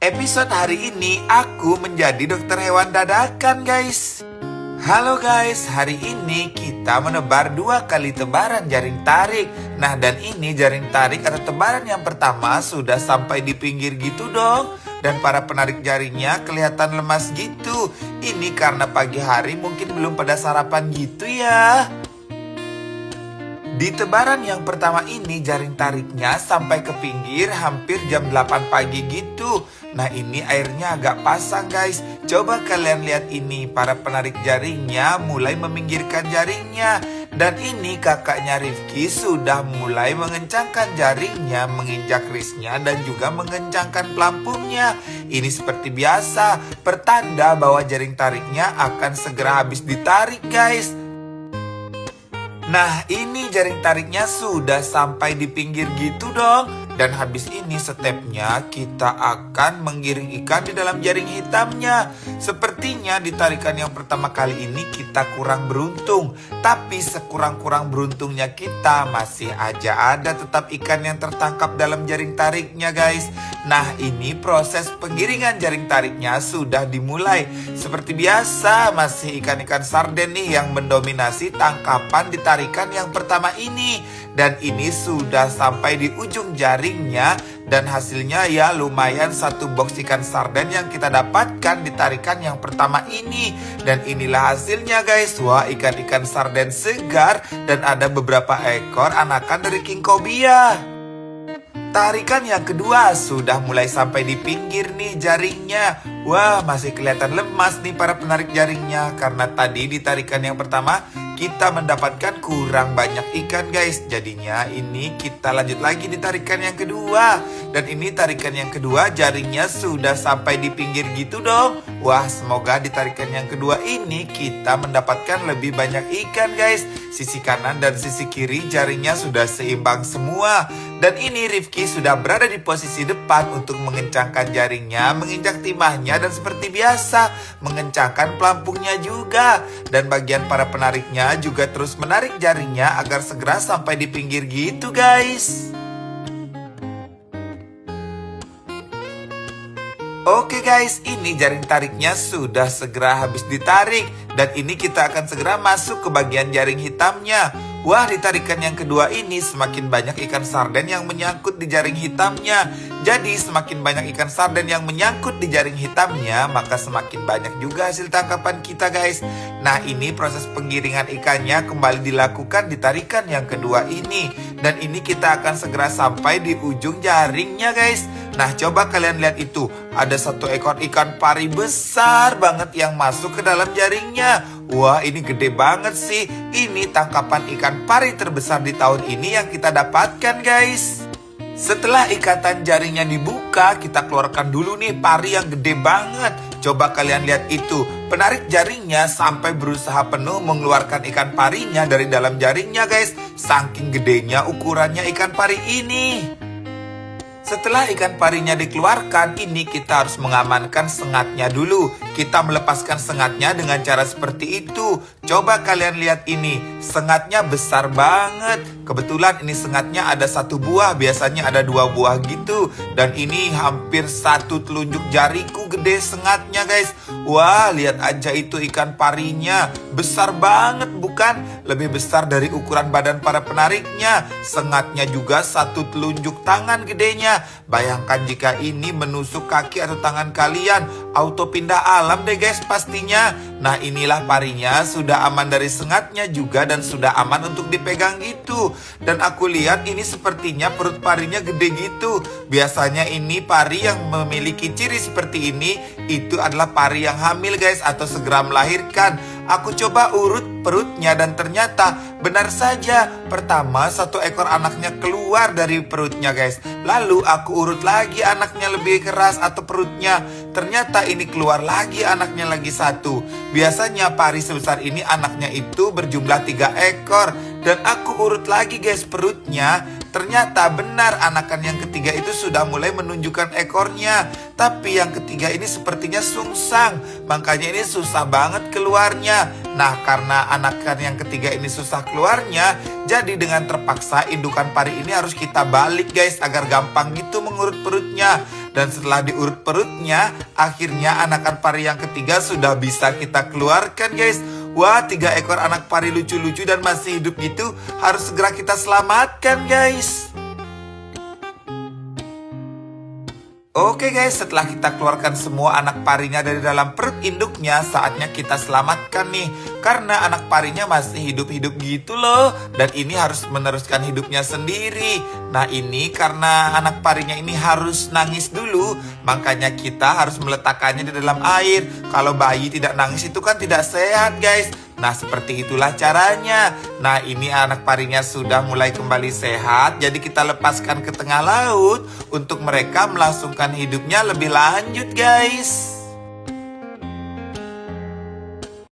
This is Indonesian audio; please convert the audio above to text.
Episode hari ini aku menjadi dokter hewan dadakan guys. Halo guys, hari ini kita menebar 2 kali tebaran jaring tarik. Nah dan ini jaring tarik atau tebaran yang pertama sudah sampai di pinggir gitu dong. Dan para penarik jaringnya kelihatan lemas gitu. Ini karena pagi hari mungkin belum pada sarapan gitu ya. Di tebaran yang pertama ini jaring tariknya sampai ke pinggir hampir jam 8 pagi gitu. Nah ini airnya agak pasang guys. Coba kalian lihat ini, para penarik jaringnya mulai meminggirkan jaringnya. Dan ini kakaknya Rifki sudah mulai mengencangkan jaringnya, menginjak risnya dan juga mengencangkan pelampungnya. Ini seperti biasa, pertanda bahwa jaring tariknya akan segera habis ditarik guys. Nah ini jaring tariknya sudah sampai di pinggir gitu dong. Dan habis ini stepnya kita akan menggiring ikan di dalam jaring hitamnya. Sepertinya di tarikan yang pertama kali ini kita kurang beruntung. Tapi sekurang-kurang beruntungnya kita masih aja ada tetap ikan yang tertangkap dalam jaring tariknya guys. Nah ini proses penggiringan jaring tariknya sudah dimulai. Seperti biasa masih ikan-ikan sarden nih yang mendominasi tangkapan di tarikan yang pertama ini. Dan ini sudah sampai di ujung jaringnya. Dan hasilnya ya lumayan 1 box ikan sarden yang kita dapatkan di tarikan yang pertama ini. Dan inilah hasilnya guys. Wah ikan-ikan sarden segar. Dan ada beberapa ekor anakan dari king cobia. Tarikan yang kedua sudah mulai sampai di pinggir nih jaringnya. Wah masih kelihatan lemas nih para penarik jaringnya. Karena tadi di tarikan yang pertama kita mendapatkan kurang banyak ikan guys. Jadinya ini kita lanjut lagi di tarikan yang kedua. Dan ini tarikan yang kedua jaringnya sudah sampai di pinggir gitu dong. Wah semoga di tarikan yang kedua ini kita mendapatkan lebih banyak ikan guys. Sisi kanan dan sisi kiri jaringnya sudah seimbang semua. Dan ini Rifki sudah berada di posisi depan untuk mengencangkan jaringnya, menginjak timahnya dan seperti biasa mengencangkan pelampungnya juga. Dan bagian para penariknya juga terus menarik jaringnya agar segera sampai di pinggir gitu guys. Oke guys, ini jaring tariknya sudah segera habis ditarik. Dan ini kita akan segera masuk ke bagian jaring hitamnya. Wah di tarikan yang kedua ini semakin banyak ikan sarden yang menyangkut di jaring hitamnya. Jadi semakin banyak ikan sarden yang menyangkut di jaring hitamnya, maka semakin banyak juga hasil tangkapan kita guys. Nah ini proses penggiringan ikannya kembali dilakukan di tarikan yang kedua ini. Dan ini kita akan segera sampai di ujung jaringnya guys. Nah coba kalian lihat itu, ada 1 ekor ikan pari besar banget yang masuk ke dalam jaringnya. Wah ini gede banget sih. Ini tangkapan ikan pari terbesar di tahun ini yang kita dapatkan guys. Setelah ikatan jaringnya dibuka, kita keluarkan dulu nih pari yang gede banget. Coba kalian lihat itu, penarik jaringnya sampai berusaha penuh mengeluarkan ikan parinya dari dalam jaringnya guys. Saking gedenya ukurannya ikan pari ini. Setelah ikan parinya dikeluarkan, ini kita harus mengamankan sengatnya dulu. Kita melepaskan sengatnya dengan cara seperti itu. Coba kalian lihat ini, sengatnya besar banget. Kebetulan ini sengatnya ada 1 buah, biasanya ada 2 buah gitu. Dan ini hampir 1 telunjuk jariku gede sengatnya guys. Wah lihat aja itu ikan parinya, besar banget bukan? Lebih besar dari ukuran badan para penariknya. Sengatnya juga 1 telunjuk tangan gedenya. Bayangkan jika ini menusuk kaki atau tangan kalian, auto pindah alam deh guys pastinya. Nah inilah parinya, sudah aman dari sengatnya juga dan sudah aman untuk dipegang gitu. Dan aku lihat ini sepertinya perut parinya gede gitu. Biasanya ini pari yang memiliki ciri seperti ini, itu adalah pari yang hamil guys atau segera melahirkan. Aku coba urut perutnya dan ternyata benar saja. Pertama 1 ekor anaknya keluar dari perutnya guys. Lalu aku urut lagi anaknya lebih keras atau perutnya. Ternyata ini keluar lagi anaknya lagi 1. Biasanya pari sebesar ini anaknya itu berjumlah 3 ekor. Dan aku urut lagi guys perutnya. Ternyata benar anakan yang ketiga itu sudah mulai menunjukkan ekornya. Tapi yang ketiga ini sepertinya sungsang. Makanya ini susah banget keluarnya. Nah karena anakan yang ketiga ini susah keluarnya, jadi dengan terpaksa indukan pari ini harus kita balik guys, agar gampang gitu mengurut perutnya. Dan setelah diurut perutnya, akhirnya anakan pari yang ketiga sudah bisa kita keluarkan guys. Wah, 3 ekor anak pari lucu-lucu dan masih hidup gitu harus segera kita selamatkan guys. Oke guys, setelah kita keluarkan semua anak parinya dari dalam perut induknya, saatnya kita selamatkan nih. Karena anak parinya masih hidup-hidup gitu loh. Dan ini harus meneruskan hidupnya sendiri. Nah ini karena anak parinya ini harus nangis dulu, makanya kita harus meletakkannya di dalam air. Kalau bayi tidak nangis itu kan tidak sehat guys. Nah seperti itulah caranya. Nah ini anak parinya sudah mulai kembali sehat. Jadi kita lepaskan ke tengah laut untuk mereka melangsungkan hidupnya lebih lanjut guys.